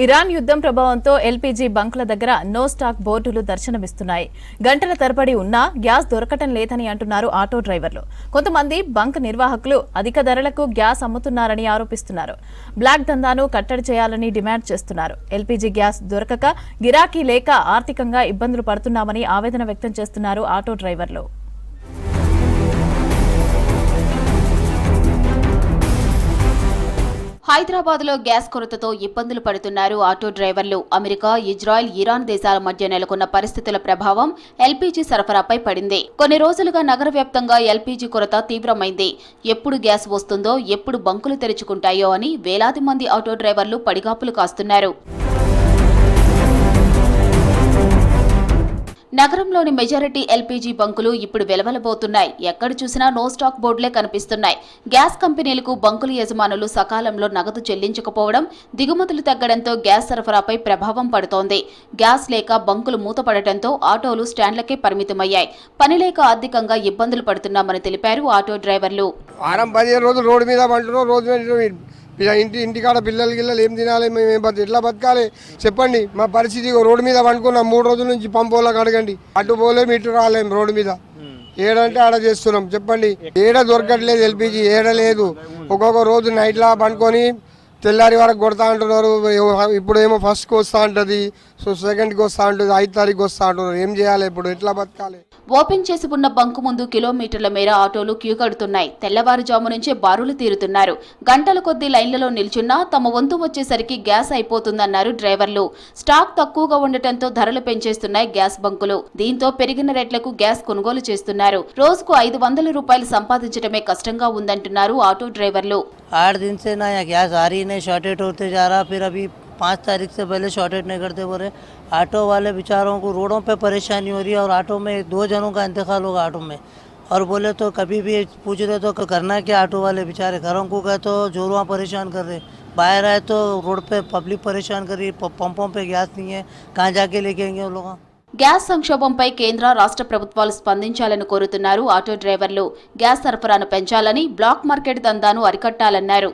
Iran యుద్ధం ప్రభావంతో LPG బంకుల దగ్గర నో స్టాక్ బోర్డులు దర్శనమిస్తున్నాయి. గంటల తరబడి ఉన్నా గ్యాస్ దొరకటం లేదని అంటున్నారు ఆటో డ్రైవర్లు. కొంతమంది బంక్ నిర్వాహకులు అధిక ధరలకు గ్యాస్ అమ్ముతున్నారని ఆరోపిస్తున్నారు. బ్లాక్ దందాను కట్టడి చేయాలని డిమాండ్ చేస్తున్నారు. ఎల్పీజీ గ్యాస్ దొరకక గిరాకీ లేక ఆర్థికంగా ఇబ్బందులు పడుతున్నామని ఆవేదన వ్యక్తం చేస్తున్నారు ఆటో డ్రైవర్లు. హైదరాబాద్ లో గ్యాస్ కొరతతో ఇబ్బందులు పడుతున్నారు ఆటో డ్రైవర్లు. అమెరికా, ఇజ్రాయెల్, ఇరాన్ దేశాల మధ్య నెలకొన్న పరిస్థితుల ప్రభావం ఎల్పీజీ సరఫరాపై పడింది. కొన్ని రోజులుగా నగర వ్యాప్తంగా ఎల్పీజీ కొరత తీవ్రమైంది. ఎప్పుడు గ్యాస్ వస్తుందో, ఎప్పుడు బంకులు తెరుచుకుంటాయో అని వేలాది మంది ఆటో డ్రైవర్లు పడిగాపులు కాస్తున్నారు. నగరంలోని మెజారిటీ ఎల్పీజీ బంకులు ఇప్పుడు వెలవెలబోతున్నాయి. ఎక్కడ చూసినా నో స్టాక్ బోర్డులే కనిపిస్తున్నాయి. గ్యాస్ కంపెనీలకు బంకుల యజమానులు సకాలంలో నగదు చెల్లించకపోవడం, దిగుమతులు తగ్గడంతో గ్యాస్ సరఫరాపై ప్రభావం పడుతోంది. గ్యాస్ లేక బంకులు మూతపడటంతో ఆటోలు స్టాండ్లకే పరిమితమయ్యాయి. పని లేక ఆర్థికంగా ఇబ్బందులు పడుతున్నామని తెలిపారు ఆటో డ్రైవర్లు. ఇంటికాడ పిల్లలు గిల్లలు ఏం తినాలి, మేము ఎట్లా బతకాలి చెప్పండి. మా పరిస్థితి రోడ్డు మీద పండుకున్నాం. 3 రోజుల నుంచి పంపోలకు అడగండి. అటు పోలేము, ఇటు రాలేము. రోడ్డు మీద ఏడంటే ఆడ చేస్తున్నాం. చెప్పండి, ఏడ దొరకట్లేదు ఎల్పీజీ, ఏడ లేదు. ఒక్కొక్క రోజు నైట్లా పండుకొని తెల్లారి వరకు కొడతా అంటున్నారు. ఇప్పుడు ఏమో ఫస్ట్కి వస్తూ ఉంటుంది, సెకండ్కి వస్తూ ఉంటుంది, 5 తారీఖు వస్తూ అంటున్నారు. ఏం చేయాలి ఇప్పుడు, ఎట్లా బతకాలి? ఓపెన్ చేసి ఉన్న బంకు ముందు కిలోమీటర్ల మేర ఆటోలు క్యూ కడుతున్నాయి. తెల్లవారుజాము నుంచే బారులు తీరుతున్నారు. గంటల కొద్దీ లైన్లలో నిల్చున్నా తమ వంతు వచ్చేసరికి గ్యాస్ అయిపోతుందన్నారు డ్రైవర్లు. స్టాక్ తక్కువగా ఉండటంతో ధరలు పెంచేస్తున్నాయి గ్యాస్ బంకులు. దీంతో పెరిగిన రేట్లకు గ్యాస్ కొనుగోలు చేస్తున్నారు. రోజుకు 500 రూపాయలు సంపాదించడమే కష్టంగా ఉందంటున్నారు ఆటో డ్రైవర్లు. 8 दिन से ना यहाँ गैस आ रही नहीं, शॉर्टेज होते जा रहा। फिर अभी 5 तारीख से पहले शॉर्टेज नहीं करते बोले। ऑटो वाले बेचारों को रोडों पे परेशानी हो रही है और ऑटो में 2 जनों का इंतकाल होगा ऑटो में। और बोले तो कभी भी पूछ रहे तो करना क्या, ऑटो वाले बेचारे घरों को गए तो जोरुआ परेशान कर रहे, बाहर आए तो रोड पे पब्लिक परेशान कर रही। पंपों पे गैस नहीं है, कहाँ जाके लेके वो लोग? గ్యాస్ సంక్షోభంపై కేంద్ర, రాష్ట్ర ప్రభుత్వాలు స్పందించాలని కోరుతున్నారు ఆటో డ్రైవర్లు. గ్యాస్ సరఫరాను పెంచాలని, బ్లాక్ మార్కెట్ దందాను అరికట్టాలన్నారు.